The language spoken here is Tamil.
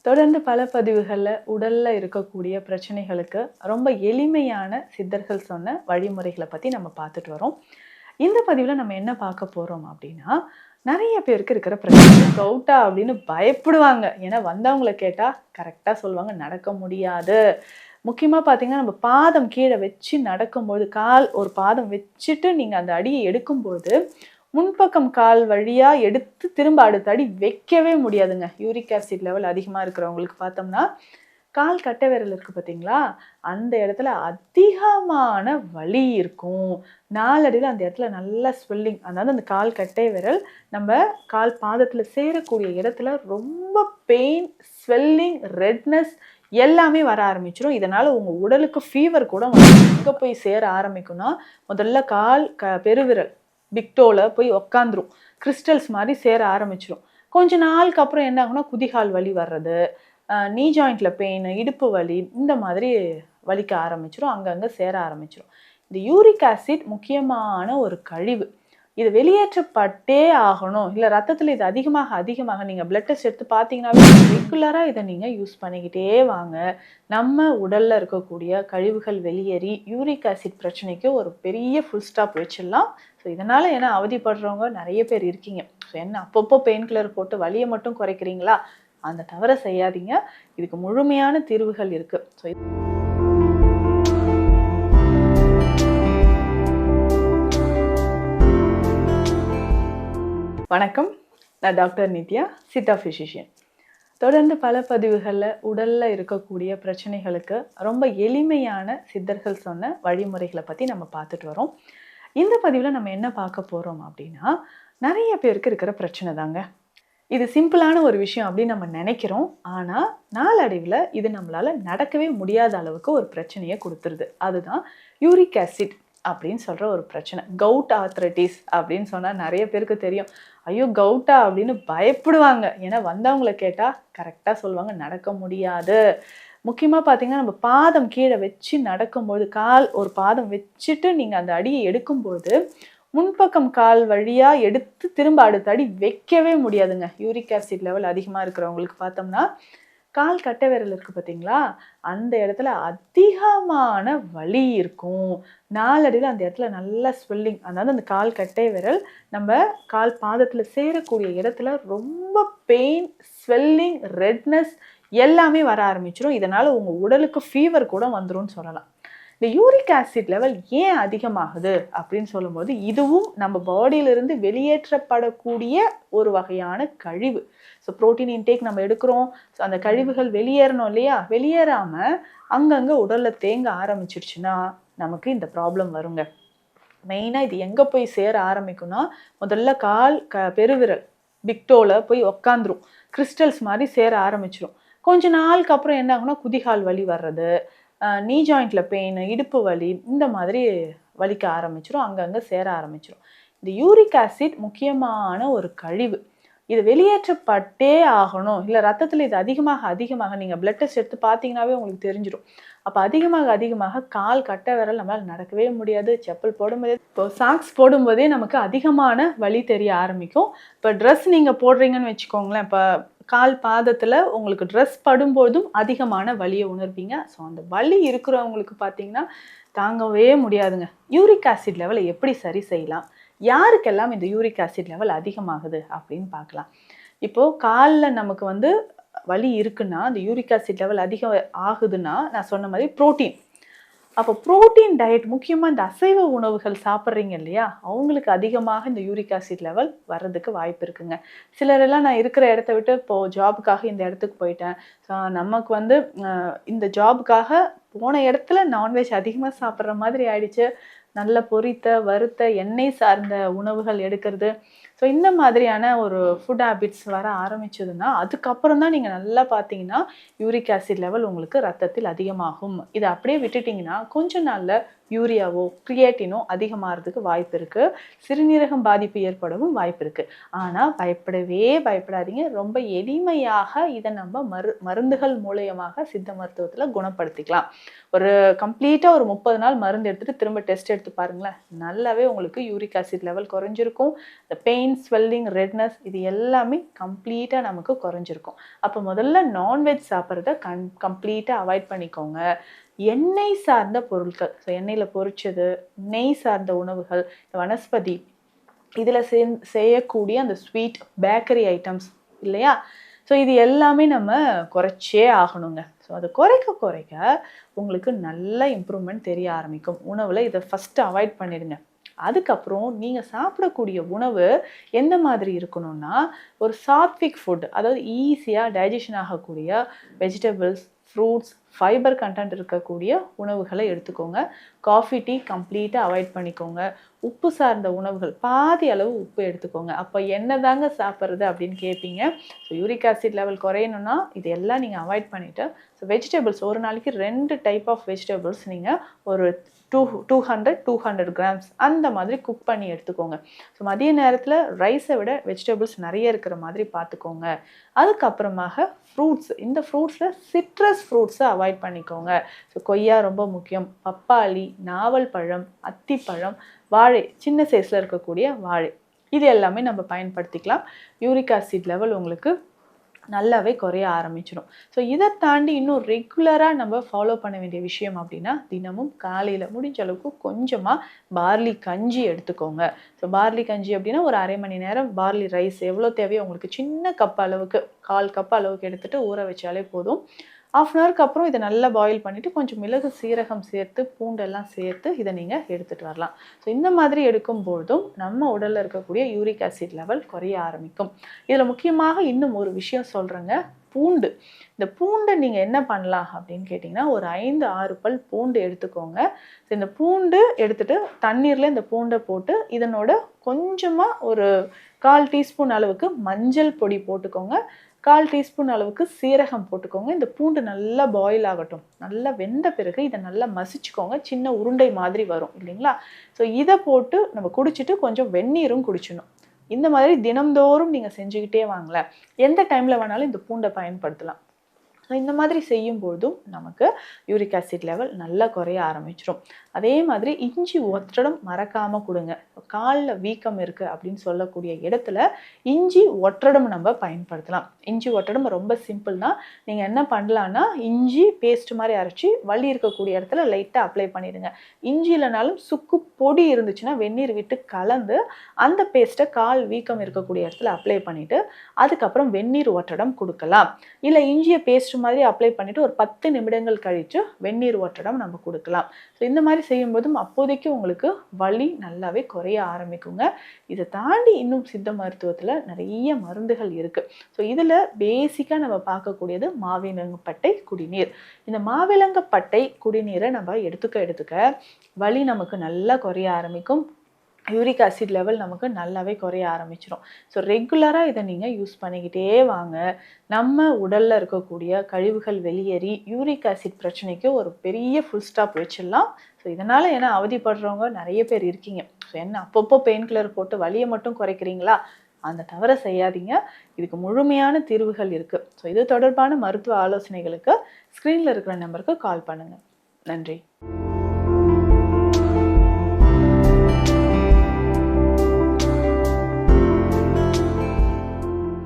தொடர்ந்து பல பதிவுகள்ல உடல்ல இருக்கக்கூடிய பிரச்சனைகளுக்கு ரொம்ப எளிமையான சித்தர்கள் சொன்ன வழிமுறைகளை பத்தி நம்ம பார்த்துட்டு வரோம். இந்த பதிவுல நம்ம என்ன பார்க்க போறோம் அப்படின்னா, நிறைய பேருக்கு இருக்கிற பிரச்சனை கவுட்டா அப்படின்னு பயப்படுவாங்க. ஏன்னா வந்தவங்கள கேட்டா கரெக்டா சொல்லுவாங்க நடக்க முடியாது. முக்கியமா பார்த்தீங்கன்னா, நம்ம பாதம் கீழ வச்சு நடக்கும்போது, கால் ஒரு பாதம் வச்சுட்டு நீங்க அந்த அடிய எடுக்கும்போது, முன்பக்கம் கால் வழியா எடுத்து திரும்ப அடுத்த அடி வைக்கவே முடியாதுங்க. யூரிக் ஆசிட் லெவல் அதிகமா இருக்கிறவங்களுக்கு பார்த்தோம்னா, கால் கட்டை விரல் இருக்கு பார்த்தீங்களா? அந்த இடத்துல அதிகமான வலி இருக்கும். நாளடைவில அந்த இடத்துல நல்லா ஸ்வெல்லிங், அதாவது அந்த கால் கட்டை விரல் நம்ம கால் பாதத்துல சேரக்கூடிய இடத்துல ரொம்ப பெயின், ஸ்வெல்லிங், ரெட்னஸ் எல்லாமே வர ஆரம்பிச்சுரும். இதனால உங்க உடலுக்கு ஃபீவர் கூட எங்க போய் சேர ஆரம்பிக்கும்னா, முதல்ல கால் பெருவிரல் பிக் டோல போய் உக்காந்துரும். கிறிஸ்டல்ஸ் மாதிரி சேர ஆரம்பிச்சிரும். கொஞ்ச நாளுக்கு அப்புறம் என்ன ஆகும்னா, குதிகால் வலி வர்றது, நீ ஜாயிண்ட்ல பெயின், இடுப்பு வலி இந்த மாதிரி வலிக்க ஆரம்பிச்சிரும். அங்கங்க சேர ஆரம்பிச்சிரும். இந்த யூரிக் ஆசிட் முக்கியமான ஒரு கழிவு. இது வெளியேற்றப்பட்டே ஆகணும். இல்ல ரத்தத்துல இது அதிகமாக நீங்க பிளட் டெஸ்ட் எடுத்து பார்த்தீங்கன்னாவே ரெகுலரா இத நீங்க யூஸ் பண்ணிக்கிட்டே வாங்க. நம்ம உடல்ல இருக்கக்கூடிய கழிவுகள் வெளியேறி யூரிக் ஆசிட் பிரச்சனைக்கு ஒரு பெரிய ஃபுல் ஸ்டாப் வச்சிடலாம். ஸோ இதனால ஏன்னா அவதிப்படுறவங்க நிறைய பேர் இருக்கீங்க. ஸோ என்ன அப்பப்போ பெயின் கில்லர் போட்டு வலியை மட்டும் குறைக்கிறீங்களா? அந்த தவறை செய்யாதீங்க. இதுக்கு முழுமையான தீர்வுகள் இருக்கு. ஸோ வணக்கம், நான் டாக்டர் நித்யா, சித்தா ஃபிசிஷியன். தொடர்ந்து பல பதிவுகளில் உடல்ல இருக்கக்கூடிய பிரச்சனைகளுக்கு ரொம்ப எளிமையான சித்தர்கள் சொன்ன வழிமுறைகளை பற்றி நம்ம பார்த்துட்டு வரோம். இந்த பதிவில் நம்ம என்ன பார்க்க போகிறோம் அப்படின்னா, நிறைய பேருக்கு இருக்கிற பிரச்சனை தாங்க. இது சிம்பிளான ஒரு விஷயம் அப்படின்னு நம்ம நினைக்கிறோம். ஆனால் நாளடைவில் இது நம்மளால் நடக்கவே முடியாத அளவுக்கு ஒரு பிரச்சனையை கொடுத்துருது. அதுதான் யூரிக் ஆசிட் அப்படின்னு சொல்கிற ஒரு பிரச்சனை. கவுட் ஆர்த்ரைட்டிஸ் அப்படின்னு சொன்னால் நிறைய பேருக்கு தெரியும். ஐயோ கவுட்டா அப்படின்னு பயப்படுவாங்க. ஏன்னா வந்தவங்கள கேட்டால் கரெக்டாக சொல்லுவாங்க நடக்க முடியாது. முக்கியமாக பார்த்தீங்கன்னா, நம்ம பாதம் கீழே வச்சு நடக்கும்போது, கால் ஒரு பாதம் வச்சுட்டு நீங்கள் அந்த அடியை எடுக்கும்போது, முன்பக்கம் கால் வழியா எடுத்து திரும்ப அடுத்த அடி வைக்கவே முடியாதுங்க. யூரிக் ஆசிட் லெவல் அதிகமாக இருக்கிறவங்களுக்கு பார்த்தோம்னா, கால் கட்டை விரல் இருக்கு பார்த்தீங்களா? அந்த இடத்துல அதிகமான வலி இருக்கும். நாளடைவில அந்த இடத்துல நல்லா ஸ்வெல்லிங், அதாவது அந்த கால் கட்டை விரல் நம்ம கால் பாதத்துல சேரக்கூடிய இடத்துல ரொம்ப பெயின், ஸ்வெல்லிங், ரெட்னஸ் எல்லாமே வர ஆரம்பிச்சிடும். இதனால உங்க உடலுக்கு ஃபீவர் கூட வந்துரும்னு சொல்லலாம். இந்த யூரிக் ஆசிட் லெவல் ஏன் அதிகமாகுது அப்படின்னு சொல்லும்போது, இதுவும் நம்ம பாடியிலிருந்து வெளியேற்றப்படக்கூடிய ஒரு வகையான கழிவு. ஸோ புரோட்டீன் இன்டேக் நம்ம எடுக்கிறோம். ஸோ அந்த கழிவுகள் வெளியேறணும் இல்லையா? வெளியேறாம அங்கங்க உடல்ல தேங்க ஆரம்பிச்சிருச்சுன்னா நமக்கு இந்த ப்ராப்ளம் வருங்க. மெயினாக இது எங்கே போய் சேர ஆரம்பிக்கும்னா, முதல்ல கால் பெருவிரல் பிக் டோல போய் உக்காந்துரும். கிறிஸ்டல்ஸ் மாதிரி சேர ஆரம்பிச்சிரும். கொஞ்ச நாளுக்கு அப்புறம் என்ன ஆகும்னா, குதிகால் வலி வர்றது, நீ ஜாயிண்ட்ல பெயின், இடுப்பு வலி இந்த மாதிரி வலிக்க ஆரம்பிச்சிரும். அங்கங்கே சேர ஆரம்பிச்சிரும். இந்த யூரிக் ஆசிட் முக்கியமான ஒரு கழிவு. இது வெளியேற்றப்பட்டே ஆகணும். இல்லை ரத்தத்தில் இது அதிகமாக நீங்கள் பிளட் டெஸ்ட் எடுத்து பார்த்தீங்கன்னாவே உங்களுக்கு தெரிஞ்சிடும். அப்போ அதிகமாக கால் கட்டை விரல் நம்மளால் நடக்கவே முடியாது. செப்பல் போட முடியாது. இப்போ சாக்ஸ் போடும்போதே நமக்கு அதிகமான வலி தெரிய ஆரம்பிக்கும். இப்போ ட்ரெஸ் நீங்கள் போடுறீங்கன்னு வச்சுக்கோங்களேன். இப்போ கால் பாதத்தில் உங்களுக்கு ட்ரெஸ் படும்போதும் அதிகமான வலியை உணர்வீங்க. ஸோ அந்த வலி இருக்கிறவங்களுக்கு பார்த்தீங்கன்னா தாங்கவே முடியாதுங்க. யூரிக் ஆசிட் லெவலை எப்படி சரி செய்யலாம், யாருக்கெல்லாம் இந்த யூரிக் ஆசிட் லெவல் அதிகமாகுது அப்படின்னு பார்க்கலாம். இப்போது காலில் நமக்கு வலி இருக்குன்னா, அந்த யூரிக் ஆசிட் லெவல் அதிகம் ஆகுதுன்னா, நான் சொன்ன மாதிரி புரோட்டீன். அப்போ புரோட்டீன் டயட், முக்கியமாக இந்த அசைவ உணவுகள் சாப்பிட்றீங்க இல்லையா, அவங்களுக்கு அதிகமாக இந்த யூரிக் ஆசிட் லெவல் வர்றதுக்கு வாய்ப்பு இருக்குங்க. சிலரெல்லாம் நான் இருக்கிற இடத்த விட்டு இப்போது ஜாபுக்காக இந்த இடத்துக்கு போயிட்டேன். நமக்கு இந்த ஜாபுக்காக போன இடத்துல நான்வெஜ் அதிகமாக சாப்பிட்ற மாதிரி ஆயிடுச்சு. நல்ல பொரித்த, வறுத்த, எண்ணெய் சார்ந்த உணவுகள் எடுக்கிறது. ஸோ இந்த மாதிரியான ஒரு ஃபுட் ஹேபிட்ஸ் வர ஆரம்பிச்சதுன்னா, அதுக்கப்புறம் தான் நீங்கள் நல்லா பார்த்தீங்கன்னா, யூரிக் ஆசிட் லெவல் உங்களுக்கு ரத்தத்தில் அதிகமாகும். இதை அப்படியே விட்டுட்டிங்கன்னா, கொஞ்ச நாளில் யூரியாவோ கிரியேட்டினோ அதிகமாகிறதுக்கு வாய்ப்பு இருக்குது. சிறுநீரகம் பாதிப்பு ஏற்படவும் வாய்ப்பு இருக்குது. ஆனால் பயப்படாதீங்க. ரொம்ப எளிமையாக இதை நம்ம மருந்துகள் மூலயமாக சித்த மருத்துவத்தில் குணப்படுத்திக்கலாம். ஒரு கம்ப்ளீட்டாக ஒரு 30 நாள் மருந்து எடுத்துகிட்டு திரும்ப டெஸ்ட் எடுத்து பாருங்களேன். நல்லாவே உங்களுக்கு யூரிக் ஆசிட் லெவல் குறைஞ்சிருக்கும். இந்த பெயின், ஸ்கின் ஸ்வெல்லிங், ரெட்னஸ் இது எல்லாமே கம்ப்ளீட்டாக நமக்கு குறைஞ்சிருக்கும். அப்போ முதல்ல நான்வெஜ் சாப்பிட்றத கம்ப்ளீட்டாக அவாய்ட் பண்ணிக்கோங்க. எண்ணெய் சார்ந்த பொருட்கள், ஸோ எண்ணெயில் பொரிச்சது, நெய் சார்ந்த உணவுகள், வனஸ்பதி இதில் செய்யக்கூடிய அந்த ஸ்வீட் பேக்கரி ஐட்டம்ஸ் இல்லையா, ஸோ இது எல்லாமே நம்ம குறைச்சே ஆகணுங்க. ஸோ அது குறைக்க உங்களுக்கு நல்ல இம்ப்ரூவ்மெண்ட் தெரிய ஆரம்பிக்கும். உணவில் இதை ஃபஸ்ட்டு அவாய்ட் பண்ணிடுங்க. அதுக்கப்புறம் நீங்கள் சாப்பிடக்கூடிய உணவு எந்த மாதிரி இருக்கணும்னா, ஒரு சாத்விக் ஃபுட், அதாவது ஈஸியாக டைஜஷன் ஆகக்கூடிய வெஜிடபிள்ஸ், ஃப்ரூட்ஸ், ஃபைபர் கண்டென்ட் இருக்கக்கூடிய உணவுகளை எடுத்துக்கோங்க. காஃபி, டீ கம்ப்ளீட்டாக அவாய்ட் பண்ணிக்கோங்க. உப்பு சார்ந்த உணவுகள் பாதி அளவு உப்பு எடுத்துக்கோங்க. அப்போ என்ன தாங்க சாப்பிட்றது அப்படின்னு கேட்பீங்க. ஸோ யூரிக் ஆசிட் லெவல் குறையணும்னா இது எல்லாம் நீங்கள் அவாய்ட் பண்ணிவிட்டு, ஸோ வெஜிடபிள்ஸ் ஒரு நாளைக்கு 2 டைப் ஆஃப் வெஜிடபிள்ஸ் நீங்கள் ஒரு 200 கிராம்ஸ் அந்த மாதிரி குக் பண்ணி எடுத்துக்கோங்க. ஸோ மதிய நேரத்தில் ரைஸை விட வெஜிடபிள்ஸ் நிறைய இருக்கிற மாதிரி பார்த்துக்கோங்க. அதுக்கப்புறமாக ஃப்ரூட்ஸ், இந்த ஃப்ரூட்ஸில் சிட்ரஸ் ஃப்ரூட்ஸை அவாய்ட் பண்ணிக்கோங்க. ஸோ கொய்யா ரொம்ப முக்கியம், பப்பாளி, நாவல் பழம், அத்திப்பழம், வாழை, சின்ன சைஸில் இருக்கக்கூடிய வாழை, இது எல்லாமே நம்ம பயன்படுத்திக்கலாம். யூரிக் ஆசிட் லெவல் உங்களுக்கு நல்லாவே குறைய ஆரம்பிச்சிடும். ஸோ இதை தாண்டி இன்னும் ரெகுலராக நம்ம ஃபாலோ பண்ண வேண்டிய விஷயம் அப்படின்னா, தினமும் காலையில் முடிஞ்ச அளவுக்கு கொஞ்சமாக பார்லி கஞ்சி எடுத்துக்கோங்க. ஸோ பார்லி கஞ்சி அப்படின்னா ஒரு அரை மணி நேரம் பார்லி ரைஸ் எவ்வளோ தேவையோ உங்களுக்கு சின்ன கப் அளவுக்கு, 1/4 கப் அளவுக்கு எடுத்துகிட்டு ஊற வச்சாலே போதும். 1/2 அன் ஹவருக்கு அப்புறம் இதை நல்லா பாயில் பண்ணிவிட்டு கொஞ்சம் மிளகு, சீரகம் சேர்த்து, பூண்டெல்லாம் சேர்த்து இதை நீங்கள் எடுத்துகிட்டு வரலாம். ஸோ இந்த மாதிரி எடுக்கும்போதும் நம்ம உடலில் இருக்கக்கூடிய யூரிக் ஆசிட் லெவல் குறைய ஆரம்பிக்கும். இதில் முக்கியமாக இன்னும் ஒரு விஷயம் சொல்கிறேங்க, பூண்டு. இந்த பூண்டை நீங்கள் என்ன பண்ணலாம் அப்படின்னு கேட்டிங்கன்னா, ஒரு 5-6 பல் பூண்டு எடுத்துக்கோங்க. ஸோ இந்த பூண்டு எடுத்துகிட்டு தண்ணீரில் இந்த பூண்டை போட்டு இதனோட கொஞ்சமாக ஒரு 1/4 டீஸ்பூன் அளவுக்கு மஞ்சள் பொடி போட்டுக்கோங்க. 1/4 டீஸ்பூன் அளவுக்கு சீரகம் போட்டுக்கோங்க. இந்த பூண்டு நல்லா பாயில் ஆகட்டும். நல்லா வெந்த பிறகு இதை நல்லா மசிச்சுக்கோங்க. சின்ன உருண்டை மாதிரி வரும் இல்லைங்களா? ஸோ இதை போட்டு நம்ம குடிச்சிட்டு கொஞ்சம் வெந்நீரும் குடிச்சிடணும். இந்த மாதிரி தினம்தோறும் நீங்கள் செஞ்சுக்கிட்டே வாங்களேன். எந்த டைமில் வேணாலும் இந்த பூண்டை பயன்படுத்தலாம். ஸோ இந்த மாதிரி செய்யும்போதும் நமக்கு யூரிக் ஆசிட் லெவல் நல்லா குறைய ஆரம்பிச்சிடும். அதே மாதிரி இஞ்சி ஒற்றடம் மறக்காமல் கொடுங்க. காலில் வீக்கம் இருக்குது அப்படின்னு சொல்லக்கூடிய இடத்துல இஞ்சி ஒற்றடம் நம்ம பயன்படுத்தலாம். இஞ்சி ஒற்றடம் ரொம்ப சிம்பிள் தான். நீங்கள் என்ன பண்ணலான்னா, இஞ்சி பேஸ்ட் மாதிரி அரைச்சி வலி இருக்கக்கூடிய இடத்துல லைட்டாக அப்ளை பண்ணிடுங்க. இஞ்சி இல்லைனாலும் சுக்கு பொடி இருந்துச்சுன்னா வெந்நீர் விட்டு கலந்து அந்த பேஸ்ட்டை கால் வீக்கம் இருக்கக்கூடிய இடத்துல அப்ளை பண்ணிவிட்டு அதுக்கப்புறம் வெந்நீர் ஒற்றடம் கொடுக்கலாம். இல்லை இஞ்சியை பேஸ்ட் மாதிரி அப்ளை பண்ணிவிட்டு ஒரு 10 நிமிடங்கள் கழித்து வெந்நீர் ஒற்றடம் நம்ம கொடுக்கலாம். ஸோ இந்த மாதிரி செய்யும்போதும் அப்போதைக்கு உங்களுக்கு வலி நல்லாவே குறைய ஆரம்பிக்குங்க. இதை தாண்டி இன்னும் சித்த மருத்துவத்தில் நிறைய மருந்துகள் இருக்குது. ஸோ இதில் பேசிக்காக நம்ம பார்க்கக்கூடியது மாவிலங்கப்பட்டை குடிநீர். இந்த மாவிலங்கப்பட்டை குடிநீரை நம்ம எடுத்துக்க வலி நமக்கு நல்லா குறைய ஆரம்பிக்கும். யூரிக் ஆசிட் லெவல் நமக்கு நல்லாவே குறைய ஆரம்பிச்சிடும். ஸோ ரெகுலராக இதை நீங்கள் யூஸ் பண்ணிக்கிட்டே வாங்க. நம்ம உடலில் இருக்கக்கூடிய கழிவுகள் வெளியேறி யூரிக் ஆசிட் பிரச்சனைக்கு ஒரு பெரிய ஃபுல் ஸ்டாப் வச்சிடலாம். ஸோ இதனால் ஏன்னா அவதிப்படுறவங்க நிறைய பேர் இருக்கீங்க. ஸோ என்ன அப்பப்போ பெயின் கில்லர் போட்டு வலியை மட்டும் குறைக்கிறீங்களா? அந்த தவறை செய்யாதீங்க. இதுக்கு முழுமையான தீர்வுகள் இருக்குது. ஸோ இது தொடர்பான மருத்துவ ஆலோசனைகளுக்கு ஸ்க்ரீனில் இருக்கிற நம்பருக்கு கால் பண்ணுங்கள். நன்றி.